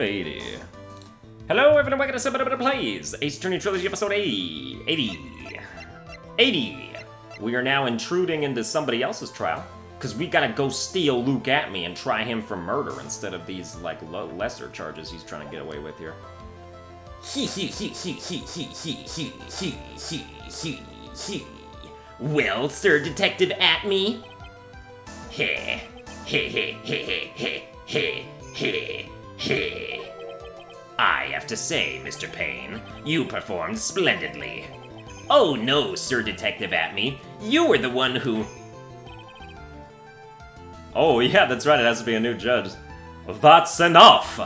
80. Hello, everyone, welcome to Sunburned Plays, Ace Attorney Trilogy episode 80. We are now intruding into somebody else's trial, because we gotta go steal Luke Atmey and try him for murder instead of these, like, lesser charges he's trying to get away with here. Well, Sir Detective Atmey? Heh. I have to say, Mr. Payne, you performed splendidly. Oh no, Sir Detective Atmey, you were the one who... Oh yeah, that's right, it has to be a new judge. That's enough!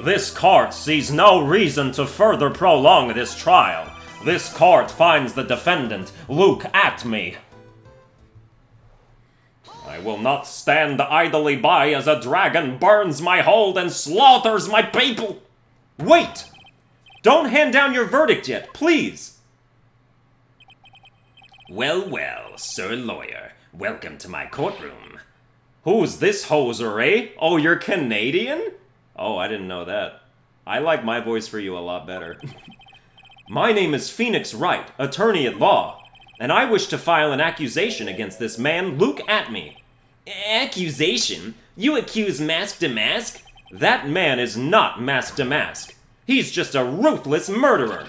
This court sees no reason to further prolong this trial. This court finds the defendant, Luke Atmey. I will not stand idly by as a dragon burns my hold and slaughters my people! Wait! Don't hand down your verdict yet, please! Well, Sir Lawyer, welcome to my courtroom. Who's this hoser, eh? Oh, you're Canadian? Oh, I didn't know that. I like my voice for you a lot better. My name is Phoenix Wright, attorney at law, and I wish to file an accusation against this man, Luke Atmey. Accusation? You accuse Mask to Mask? That man is not Mask to Mask. He's just a ruthless murderer.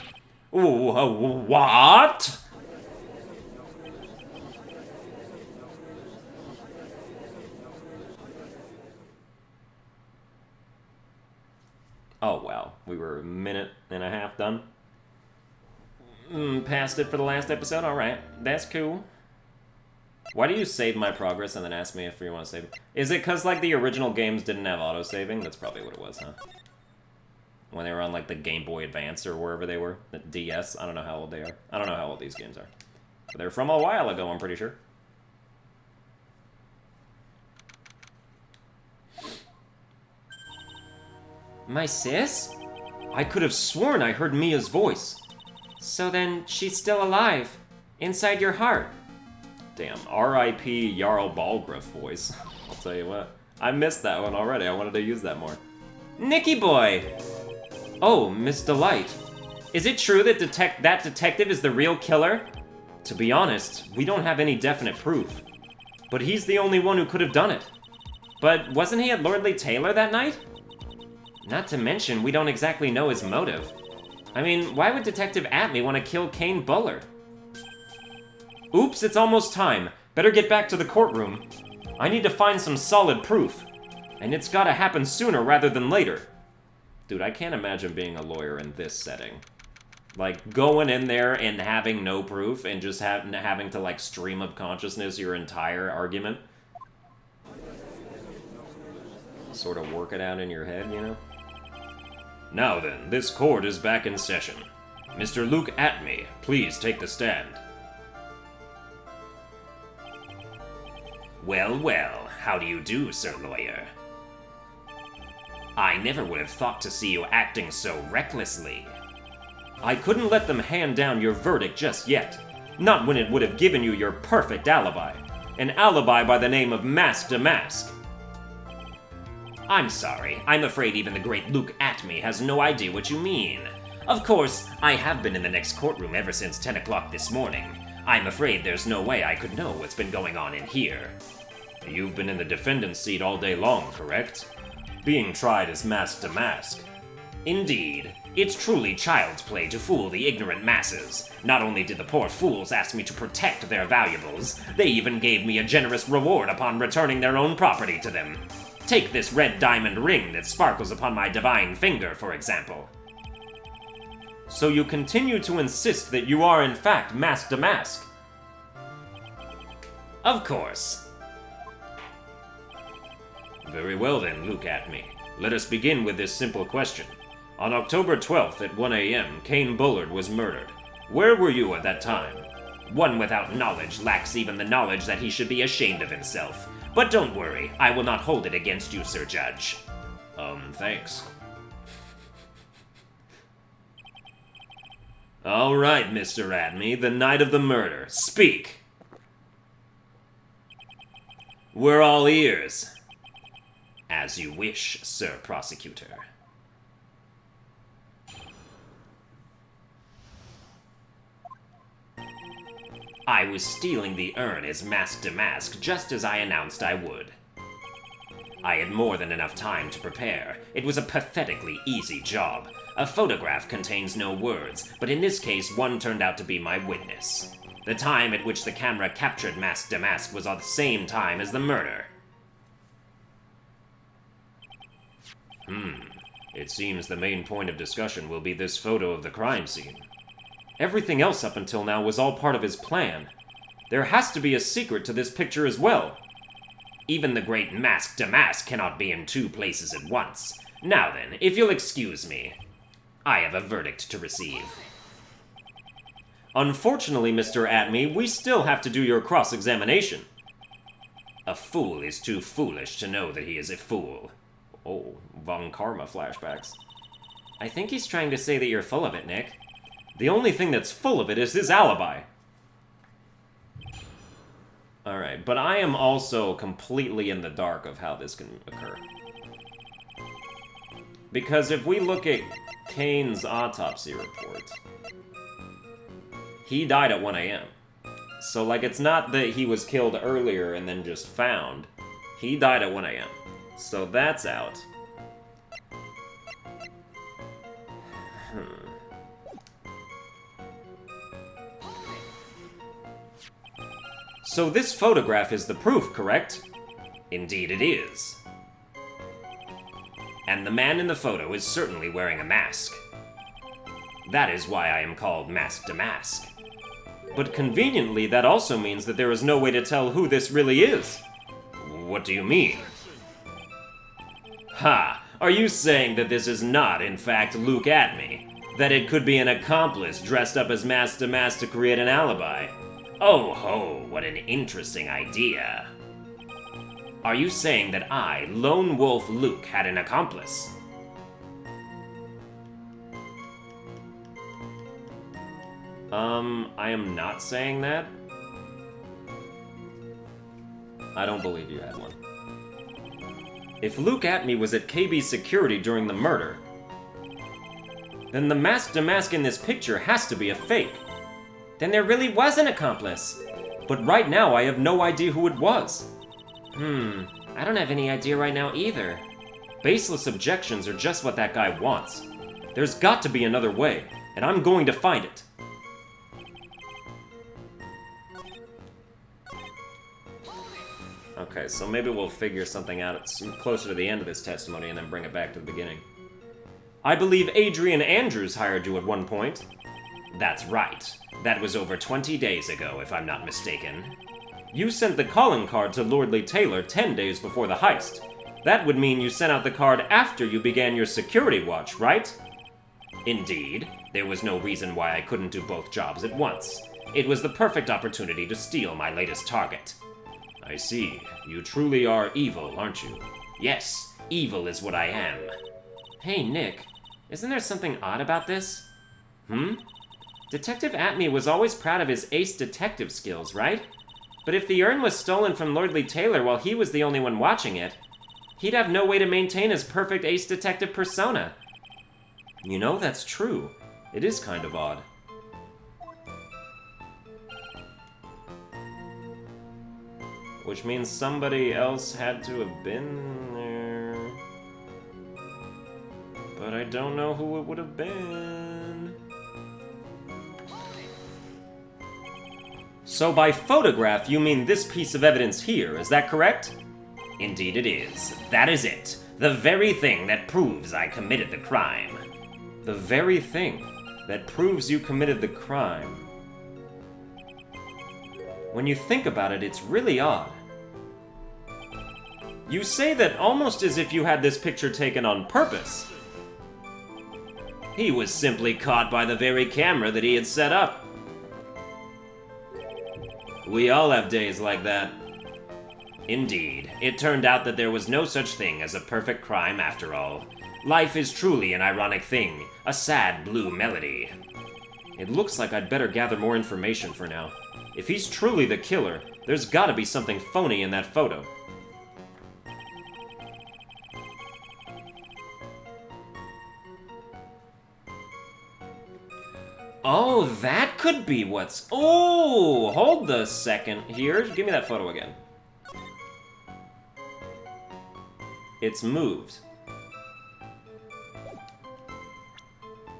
What? Oh, wow. We were a minute and a half done. Passed it for the last episode? Alright. That's cool. Why do you save my progress and then ask me if you want to save it? Is it because, like, the original games didn't have auto-saving? That's probably what it was, huh? When they were on, like, the Game Boy Advance or wherever they were. The DS? I don't know how old they are. I don't know how old these games are. But they're from a while ago, I'm pretty sure. My sis? I could have sworn I heard Mia's voice. So then, she's still alive. Inside your heart. Damn, R.I.P. Jarl Balgruuf voice. I'll tell you what. I missed that one already. I wanted to use that more. Nicky boy! Oh, Miss Delight. Is it true that that detective is the real killer? To be honest, we don't have any definite proof. But he's the only one who could have done it. But wasn't he at Lordly Taylor that night? Not to mention, we don't exactly know his motive. I mean, why would Detective Atmey want to kill Kane Bullard? Oops, it's almost time. Better get back to the courtroom. I need to find some solid proof. And it's gotta happen sooner rather than later. Dude, I can't imagine being a lawyer in this setting. Like, going in there and having no proof and just having to, like, stream of consciousness your entire argument. Sort of work it out in your head, you know? Now then, this court is back in session. Mr. Luke Atmey, please take the stand. Well, how do you do, Sir Lawyer? I never would have thought to see you acting so recklessly. I couldn't let them hand down your verdict just yet. Not when it would have given you your perfect alibi. An alibi by the name of Mask to Mask. I'm sorry, I'm afraid even the great Luke Atmey has no idea what you mean. Of course, I have been in the next courtroom ever since 10 o'clock this morning. I'm afraid there's no way I could know what's been going on in here. You've been in the defendant's seat all day long, correct? Being tried as Mask to Mask. Indeed. It's truly child's play to fool the ignorant masses. Not only did the poor fools ask me to protect their valuables, they even gave me a generous reward upon returning their own property to them. Take this red diamond ring that sparkles upon my divine finger, for example. So you continue to insist that you are in fact Mask to Mask? Of course. Very well then, Luke Atmey. Let us begin with this simple question. On October 12th at 1 a.m., Kane Bullard was murdered. Where were you at that time? One without knowledge lacks even the knowledge that he should be ashamed of himself. But don't worry, I will not hold it against you, Sir Judge. Thanks. All right, Mr. Atmey, the night of the murder. Speak! We're all ears. As you wish, Sir Prosecutor. I was stealing the urn as mask to mask, just as I announced I would. I had more than enough time to prepare. It was a pathetically easy job. A photograph contains no words, but in this case, one turned out to be my witness. The time at which the camera captured Mask to Mask was at the same time as the murder. It seems the main point of discussion will be this photo of the crime scene. Everything else up until now was all part of his plan. There has to be a secret to this picture as well. Even the great Mask to Mask cannot be in two places at once. Now then, if you'll excuse me, I have a verdict to receive. Unfortunately, Mr. Atmey, we still have to do your cross-examination. A fool is too foolish to know that he is a fool. Oh, Von Karma flashbacks. I think he's trying to say that you're full of it, Nick. The only thing that's full of it is his alibi. Alright, but I am also completely in the dark of how this can occur. Because if we look at Kane's autopsy report, he died at 1 a.m. So, like, it's not that he was killed earlier and then just found. He died at 1 a.m. So that's out. So this photograph is the proof, correct? Indeed it is. And the man in the photo is certainly wearing a mask. That is why I am called Mask to Mask. But conveniently, that also means that there is no way to tell who this really is. What do you mean? Ha! Are you saying that this is not, in fact, Luke Atmey? That it could be an accomplice dressed up as Mask to create an alibi? Oh ho, what an interesting idea. Are you saying that I, Lone Wolf Luke, had an accomplice? I am not saying that. I don't believe you had one. If Luke Atmey was at KB's security during the murder, then the Mask to Mask in this picture has to be a fake. Then there really was an accomplice. But right now, I have no idea who it was. I don't have any idea right now either. Baseless objections are just what that guy wants. There's got to be another way, and I'm going to find it. Okay, so maybe we'll figure something out closer to the end of this testimony and then bring it back to the beginning. I believe Adrian Andrews hired you at one point. That's right. That was over 20 days ago, if I'm not mistaken. You sent the calling card to Lordly Taylor 10 days before the heist. That would mean you sent out the card after you began your security watch, right? Indeed. There was no reason why I couldn't do both jobs at once. It was the perfect opportunity to steal my latest target. I see. You truly are evil, aren't you? Yes, evil is what I am. Hey, Nick. Isn't there something odd about this? Detective Atmey was always proud of his ace detective skills, right? But if the urn was stolen from Lordly Taylor while he was the only one watching it, he'd have no way to maintain his perfect ace detective persona. You know, that's true. It is kind of odd. Which means somebody else had to have been there. But I don't know who it would have been. So by photograph, you mean this piece of evidence here, is that correct? Indeed it is. That is it. The very thing that proves I committed the crime. The very thing that proves you committed the crime. When you think about it, it's really odd. You say that almost as if you had this picture taken on purpose. He was simply caught by the very camera that he had set up. We all have days like that. Indeed, it turned out that there was no such thing as a perfect crime after all. Life is truly an ironic thing, a sad blue melody. It looks like I'd better gather more information for now. If he's truly the killer, there's gotta be something phony in that photo. Oh, that could be what's... Oh, hold the second here. Give me that photo again. It's moved.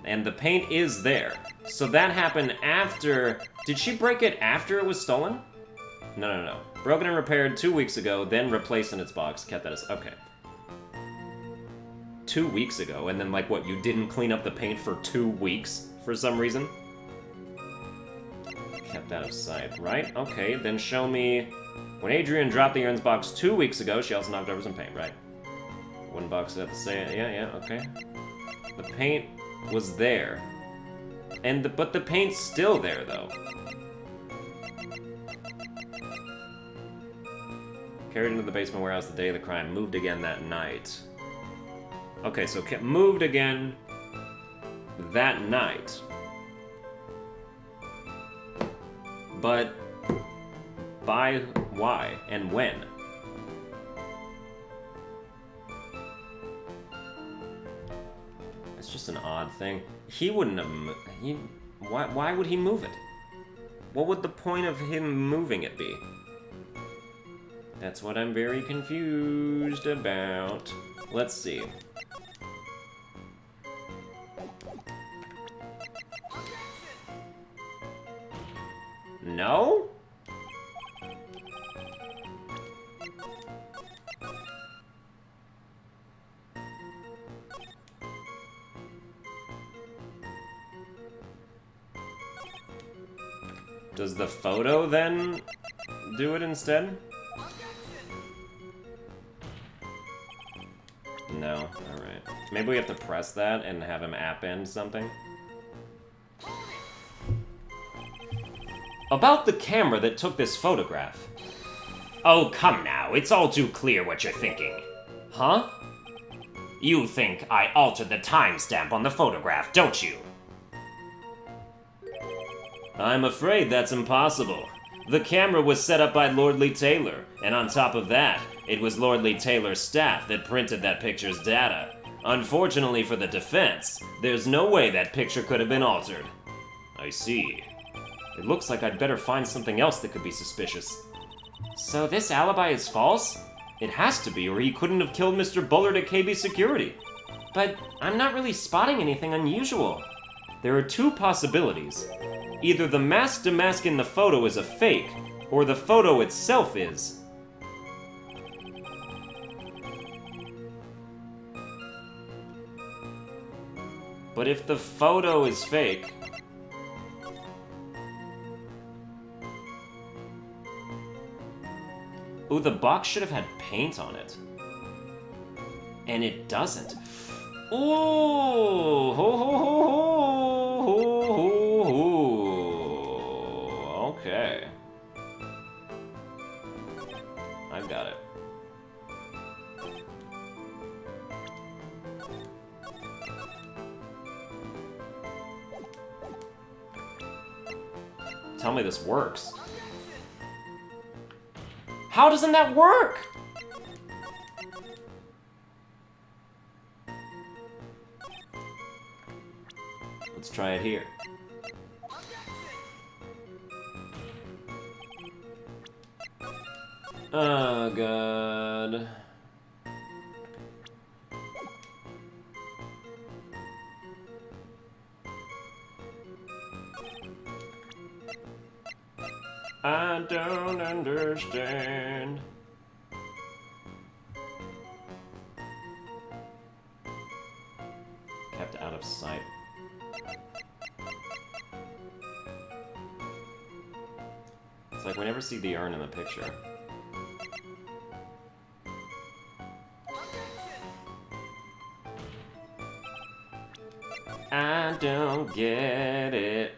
And the paint is there. So that happened after... Did she break it after it was stolen? No. Broken and repaired 2 weeks ago, then replaced in its box. Kept that as... Okay. 2 weeks ago, and then, like, what, you didn't clean up the paint for 2 weeks for some reason? Kept out of sight, right? Okay, then show me... When Adrian dropped the urns box 2 weeks ago, she also knocked over some paint, right? One box at the same... Yeah, okay. The paint was there. But the paint's still there, though. Carried into the basement warehouse the day of the crime. Moved again that night. Okay, so moved again that night. But by why and when? It's just an odd thing. He wouldn't have... Why would he move it? What would the point of him moving it be? That's what I'm very confused about. Let's see. No? Does the photo then do it instead? No, alright. Maybe we have to press that and have him append something? About the camera that took this photograph. Oh, come now, it's all too clear what you're thinking. Huh? You think I altered the timestamp on the photograph, don't you? I'm afraid that's impossible. The camera was set up by Lordly Taylor, and on top of that, it was Lordly Taylor's staff that printed that picture's data. Unfortunately for the defense, there's no way that picture could have been altered. I see. It looks like I'd better find something else that could be suspicious. So this alibi is false? It has to be, or he couldn't have killed Mr. Bullard at KB Security. But I'm not really spotting anything unusual. There are two possibilities. Either the mask to mask in the photo is a fake, or the photo itself is. But if the photo is fake... Ooh, the box should have had paint on it. And it doesn't. Ooh! Ho ho ho ho! Ho ho ho! Okay. I've got it. Tell me this works. How doesn't that work? Let's try it here. Oh, God. I don't understand. Kept out of sight. It's like we never see the urn in the picture. I don't get it.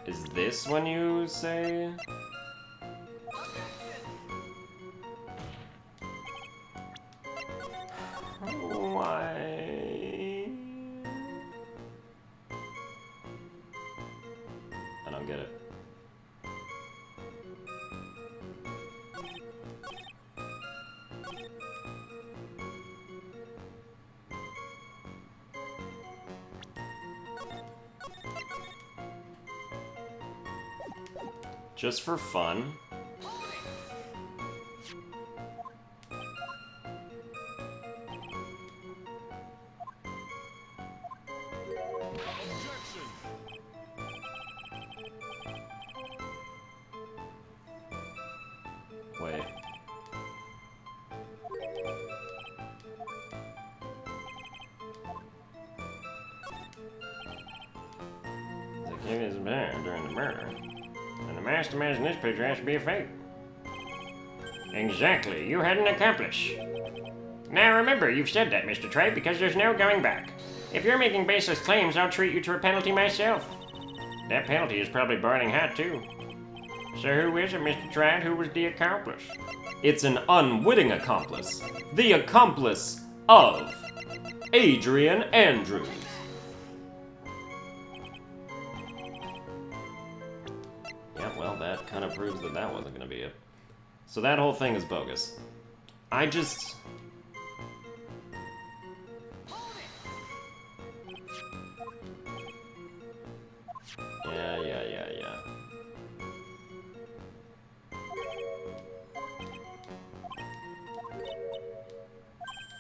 Is this when you say? Why? I don't get it. Just for fun. Wait. The king is bad during the murder. And the mastermind in this picture has to be a fake. Exactly. You had an accomplice. Now remember, you've said that, Mr. Trey, because there's no going back. If you're making baseless claims, I'll treat you to a penalty myself. That penalty is probably burning hot, too. So who is it, Mr. Trey? Who was the accomplice? It's an unwitting accomplice. The accomplice of Adrian Andrews. Yeah, well, that kind of proves that that wasn't going to be it. So that whole thing is bogus. I just... Yeah.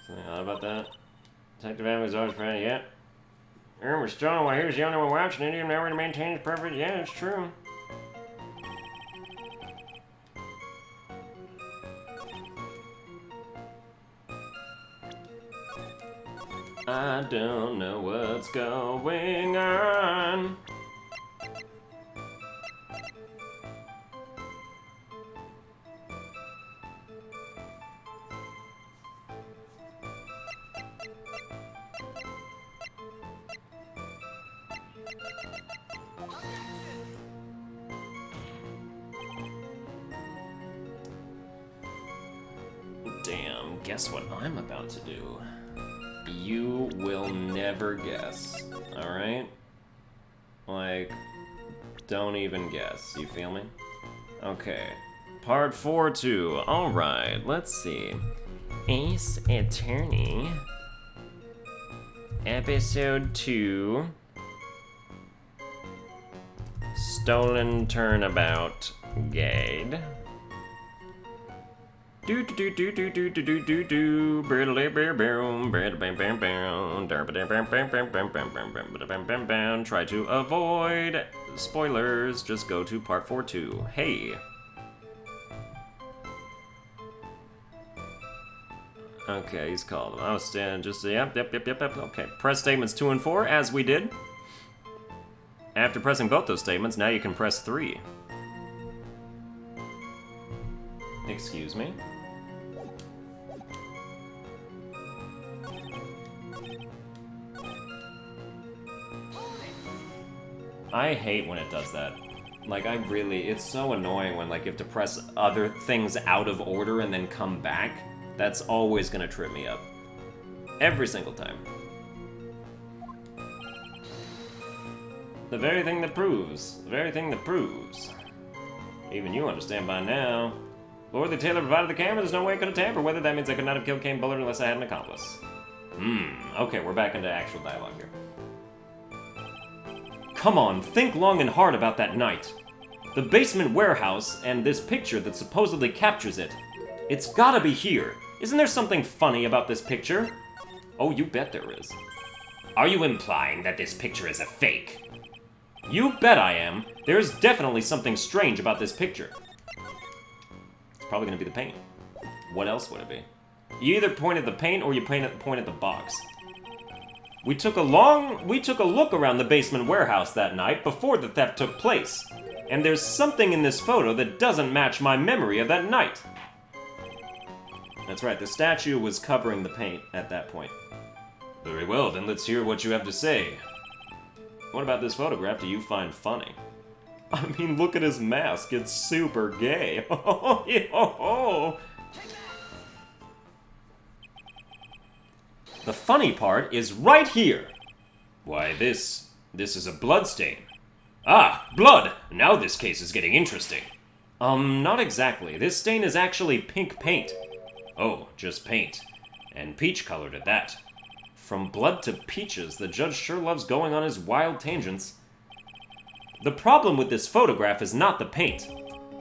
Something odd about that? Detective Atmey's always proud of yet. We're stolen while he was the only one watching it, even though to maintain his perfect. Yeah, it's true. I don't know what's going on. Damn, guess what I'm about to do? You will never guess, alright? Like, don't even guess, you feel me? Okay, part 4-2, alright, let's see. Ace Attorney, episode 2, Stolen Turnabout Guide. Do do do do do do do do do do. Try to avoid spoilers. Just go to part 4-2. Hey. Okay, he's called. Oh, stand. Just yep. Okay, press statements 2 and 4 as we did. After pressing both those statements, now you can press 3. Excuse me. I hate when it does that. Like, it's so annoying when, like, you have to press other things out of order and then come back. That's always gonna trip me up. Every single time. The very thing that proves. Even you understand by now. Lord, the Taylor provided the camera, there's no way I could have tampered with it. That means I could not have killed Kane Bullard unless I had an accomplice. Okay, we're back into actual dialogue here. Come on, think long and hard about that night. The basement warehouse and this picture that supposedly captures it. It's gotta be here. Isn't there something funny about this picture? Oh, you bet there is. Are you implying that this picture is a fake? You bet I am. There's definitely something strange about this picture. It's probably gonna be the paint. What else would it be? You either point at the paint or you point at the box. We took a look around the basement warehouse that night before the theft took place. And there's something in this photo that doesn't match my memory of that night. That's right, the statue was covering the paint at that point. Very well, then let's hear what you have to say. What about this photograph do you find funny? I mean, look at his mask, it's super gay. The funny part is right here. Why, this is a blood stain. Ah, blood! Now this case is getting interesting. Not exactly. This stain is actually pink paint. Oh, just paint. And peach-colored at that. From blood to peaches, the judge sure loves going on his wild tangents. The problem with this photograph is not the paint.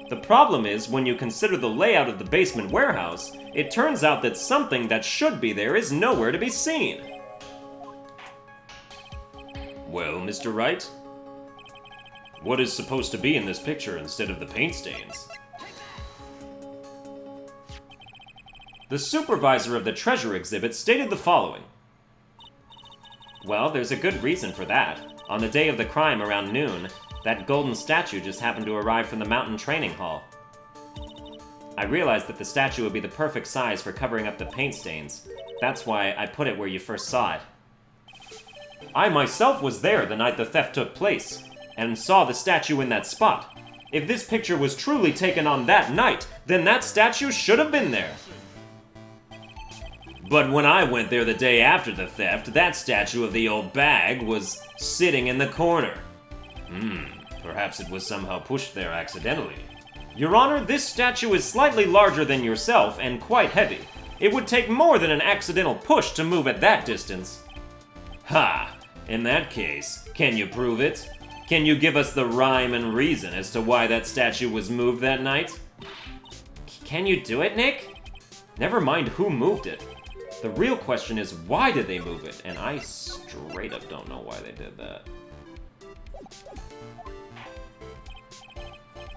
The problem is, when you consider the layout of the basement warehouse, it turns out that something that should be there is nowhere to be seen. Well, Mr. Wright? What is supposed to be in this picture instead of the paint stains? The supervisor of the treasure exhibit stated the following. Well, there's a good reason for that. On the day of the crime around noon, that golden statue just happened to arrive from the mountain training hall. I realized that the statue would be the perfect size for covering up the paint stains. That's why I put it where you first saw it. I myself was there the night the theft took place, and saw the statue in that spot. If this picture was truly taken on that night, then that statue should have been there. But when I went there the day after the theft, that statue of the old bag was sitting in the corner. Perhaps it was somehow pushed there accidentally. Your Honor, this statue is slightly larger than yourself and quite heavy. It would take more than an accidental push to move at that distance. Ha! In that case, can you prove it? Can you give us the rhyme and reason as to why that statue was moved that night? Can you do it, Nick? Never mind who moved it. The real question is, why did they move it? And I straight up don't know why they did that.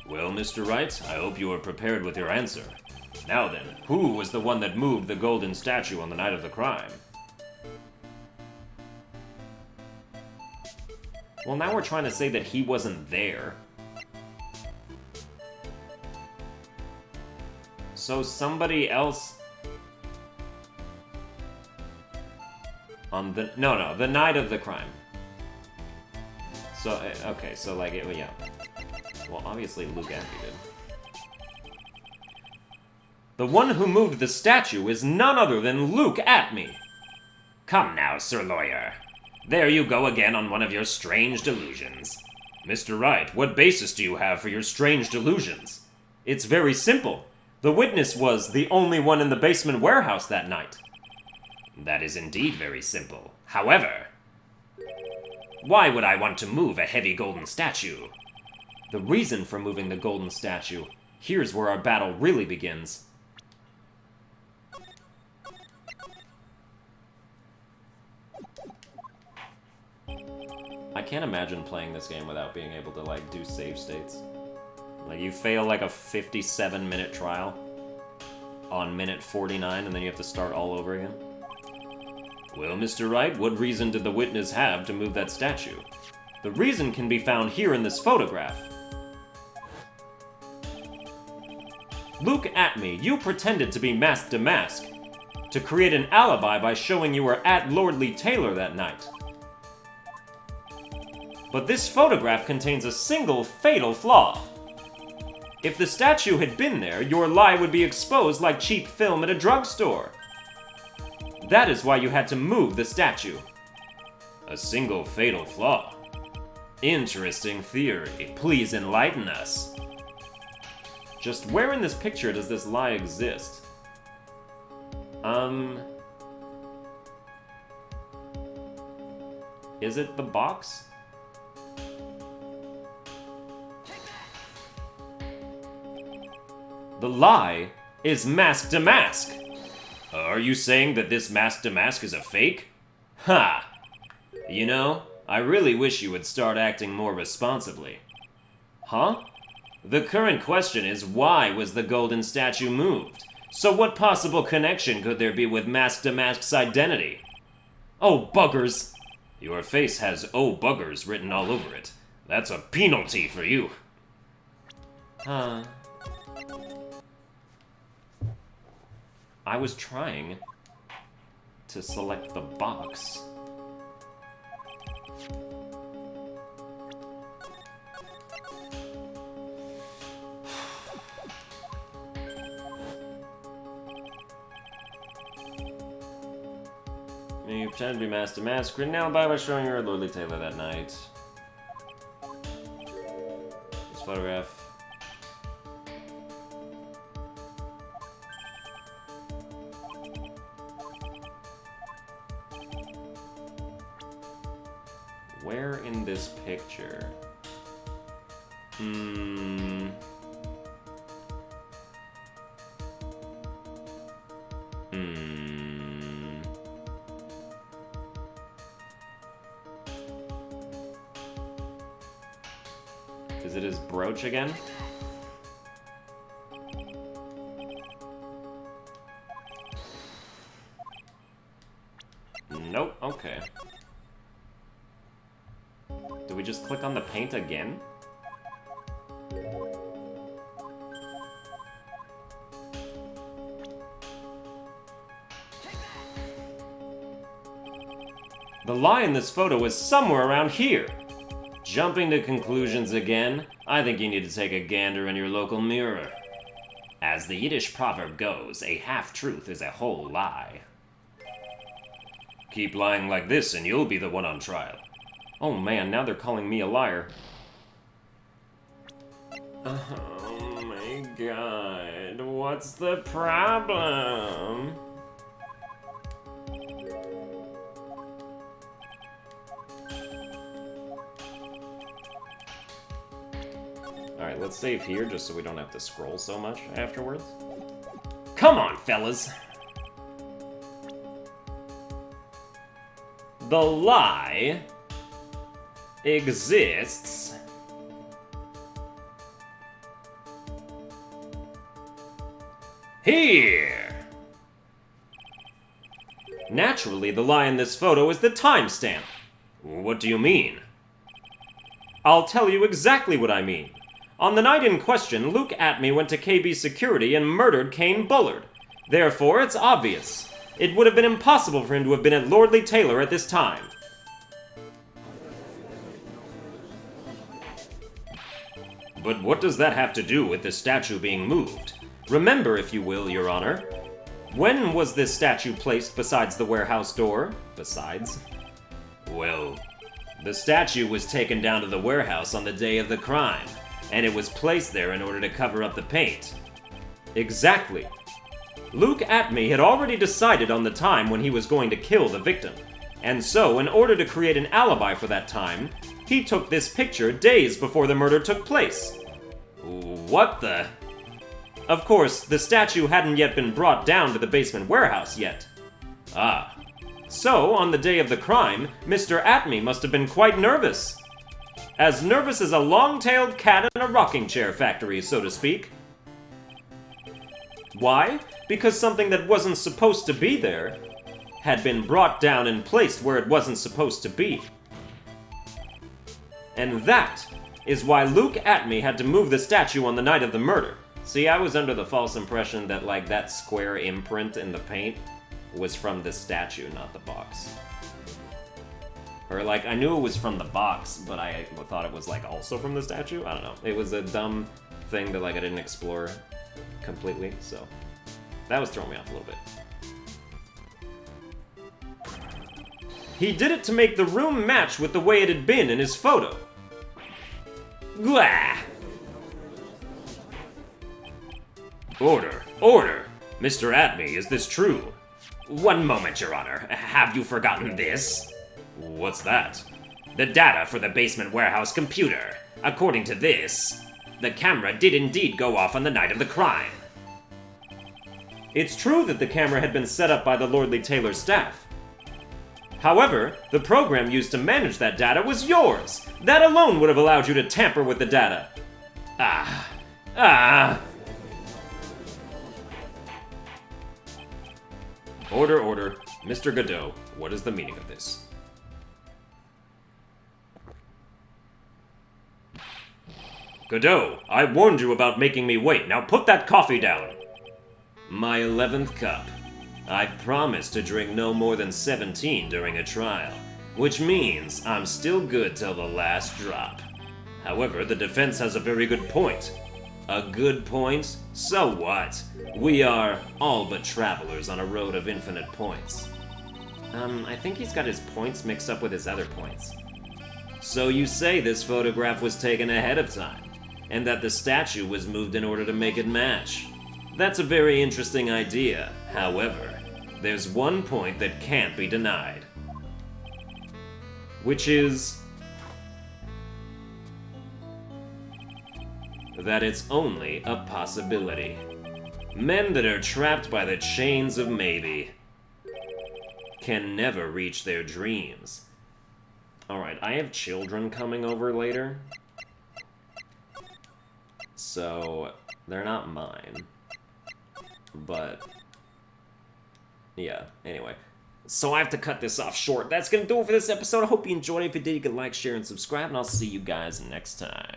Well, Mr. Wright, I hope you are prepared with your answer. Now then, who was the one that moved the golden statue on the night of the crime? Well, now we're trying to say that he wasn't there. So somebody else... on the... No, the night of the crime. So, okay, so like, yeah. Well, obviously Luke Atmey did. The one who moved the statue is none other than Luke Atmey. Come now, Sir Lawyer. There you go again on one of your strange delusions. Mr. Wright, what basis do you have for your strange delusions? It's very simple. The witness was the only one in the basement warehouse that night. That is indeed very simple. However, why would I want to move a heavy golden statue? The reason for moving the golden statue, here's where our battle really begins. I can't imagine playing this game without being able to, like, do save states. Like, you fail, like, a 57-minute trial on minute 49, and then you have to start all over again. Well, Mr. Wright, what reason did the witness have to move that statue? The reason can be found here in this photograph. Luke Atmey, you pretended to be Mask to Mask, to create an alibi by showing you were at Lordly Taylor that night. But this photograph contains a single fatal flaw. If the statue had been there, your lie would be exposed like cheap film at a drugstore. That is why you had to move the statue. A single fatal flaw. Interesting theory. Please enlighten us. Just where in this picture does this lie exist? Is it the box? The lie is Mask to Mask. Are you saying that this Mask to Mask is a fake? Ha! You know, I really wish you would start acting more responsibly. Huh? The current question is, why was the golden statue moved? So what possible connection could there be with Mask to Mask's identity? Oh, buggers! Your face has "oh, buggers" written all over it. That's a penalty for you. I was trying to select the box. You pretend to be masked to mask. Create an alibi by showing her Lordly Taylor that night. This photograph. Where in this picture? Is it his brooch again? Nope, okay. Do we just click on the paint again? The lie in this photo is somewhere around here. Jumping to conclusions again? I think you need to take a gander in your local mirror. As the Yiddish proverb goes, a half-truth is a whole lie. Keep lying like this and you'll be the one on trial. Oh man, now they're calling me a liar. Oh my god, what's the problem? Alright, let's save here just so we don't have to scroll so much afterwards. Come on, fellas! The lie exists here! Naturally, the lie in this photo is the timestamp. What do you mean? I'll tell you exactly what I mean. On the night in question, Luke Atmey went to KB Security and murdered Kane Bullard. Therefore, it's obvious. It would have been impossible for him to have been at Lordly Taylor at this time. But what does that have to do with the statue being moved? Remember, if you will, Your Honor. When was this statue placed besides the warehouse door? Besides? Well, the statue was taken down to the warehouse on the day of the crime, and it was placed there in order to cover up the paint. Exactly. Luke Atmey had already decided on the time when he was going to kill the victim, and so, in order to create an alibi for that time, he took this picture days before the murder took place. What the? Of course, the statue hadn't yet been brought down to the basement warehouse yet. Ah. So, on the day of the crime, Mr. Atmey must have been quite nervous. As nervous as a long-tailed cat in a rocking chair factory, so to speak. Why? Because something that wasn't supposed to be there had been brought down and placed where it wasn't supposed to be. And that is why Luke Atmey had to move the statue on the night of the murder. See, I was under the false impression that, like, that square imprint in the paint was from the statue, not the box. Or, like, I knew it was from the box, but I thought it was, like, also from the statue? I don't know. It was a dumb thing that, like, I didn't explore completely, so that was throwing me off a little bit. He did it to make the room match with the way it had been in his photo. Glah! Order! Order! Mr. Atmey, is this true? One moment, Your Honor. Have you forgotten this? What's that? The data for the basement warehouse computer. According to this, the camera did indeed go off on the night of the crime. It's true that the camera had been set up by the Lordly Taylor staff. However, the program used to manage that data was yours. That alone would have allowed you to tamper with the data. Order, order. Mr. Godot, what is the meaning of this? Godot, I warned you about making me wait. Now put that coffee down. My 11th cup. I've promised to drink no more than 17 during a trial, which means I'm still good till the last drop. However, the defense has a very good point. A good point? So what? We are all but travelers on a road of infinite points. I think he's got his points mixed up with his other points. So you say this photograph was taken ahead of time, and that the statue was moved in order to make it match. That's a very interesting idea. However, there's one point that can't be denied. Which is that it's only a possibility. Men that are trapped by the chains of maybe can never reach their dreams. Alright, I have children coming over later. So, they're not mine. But, yeah, anyway. So I have to cut this off short. That's gonna do it for this episode. I hope you enjoyed it. If you did, you can like, share, and subscribe, and I'll see you guys next time.